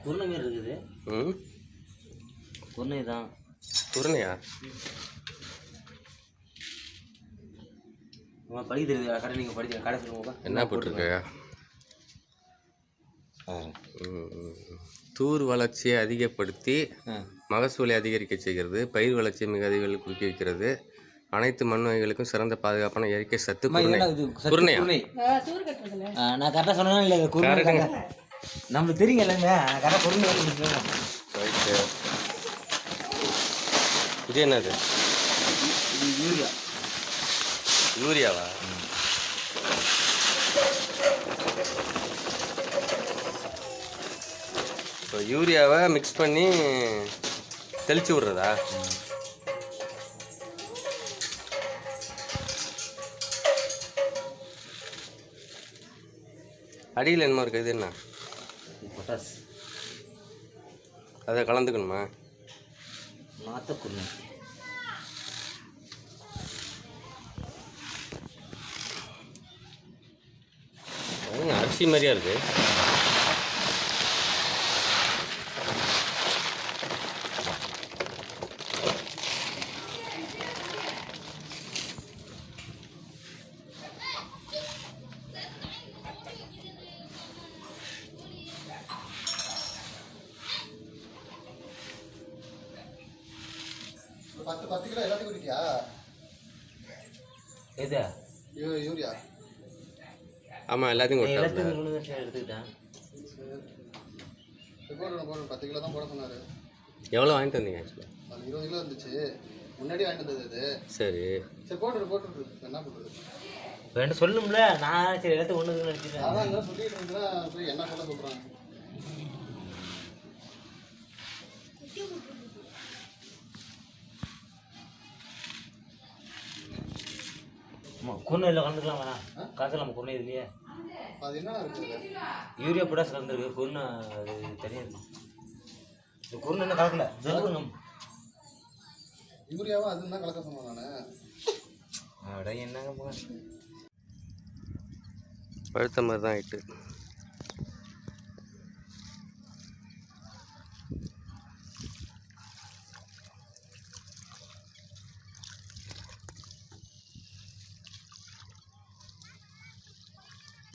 குருணை மாரி இருக்குது. குருணை தான். குருணையா? படிக்க தெரியுது கடை, நீங்கள் படிக்க கடை சொல்லுங்க. என்ன போட்டிருக்க? தூர் வளர்ச்சியை அதிகப்படுத்தி மகசூலை அதிகரிக்க செய்கிறது, பயிர் வளர்ச்சியை மிக அதிக குறுக்கி வைக்கிறது, அனைத்து மண் வகைகளுக்கும் சிறந்த பாதுகாப்பான இயற்கை சத்து. குருணையா? நான் கரெக்டாக சொன்னேன் இல்லை? குருணை நம்மளுக்கு தெரியுங்க இல்லைங்க, கரெக்டாக குருணை. இது என்னது? யூரியா. யூரியாவா? இப்போ யூரியாவை மிக்ஸ் பண்ணி தெளிச்சு விட்றதா? அடியில் என்னமா இருக்குது? இது என்ன? பொட்டாஸ். அதை கலந்துக்கணுமா? நாத்தக்குருணை. அரிசி மாதிரியா இருக்கு. பத்து கிலோ எல்லாத்தையும் குடிக்கியா? எது? யூரியா. ஆமாம், எல்லாத்தையும் எடுத்துக்கிட்டேன். போடணும் 10 கிலோ தான் போட சொன்னார். எவ்வளோ வாங்கிட்டு வந்தீங்க? ஆக்சுவலாக அது 20 கிலோ இருந்துச்சு, முன்னாடி வாங்கிட்டு வந்தது அது. சரி சரி போட்டுரு என்ன பண்ணுறது? வேண்டாம் சொல்லும்ல, நான் சரி எல்லாத்தையும் ஒன்று நினச்சிட்டேன். அதான் இங்கே சொல்லிட்டு இருந்தேன்னா போய் என்ன சொல்ல சொல்கிறாங்க. குருணை இல்லை கலந்துக்கலாம் வேணாம், கலந்துக்கலாம் குருணை இதுலையே. அது என்ன இருக்குது? யூரியா பொட்டாஸ் கலந்துருக்கு, குருணை அது தனியாக இருக்கும். இந்த குருணை என்ன கலக்கல, ஜல்லுங்க. யூரியாவும் அதுன்னு தான் கலக்க சொன்னேன் நான். அட என்னங்க போங்க, பழுத்த மாதிரி தான் ஆயிட்டு.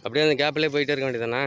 அப்படியே அந்த கேப்லேயே போயிட்டே இருக்க வேண்டியதானே?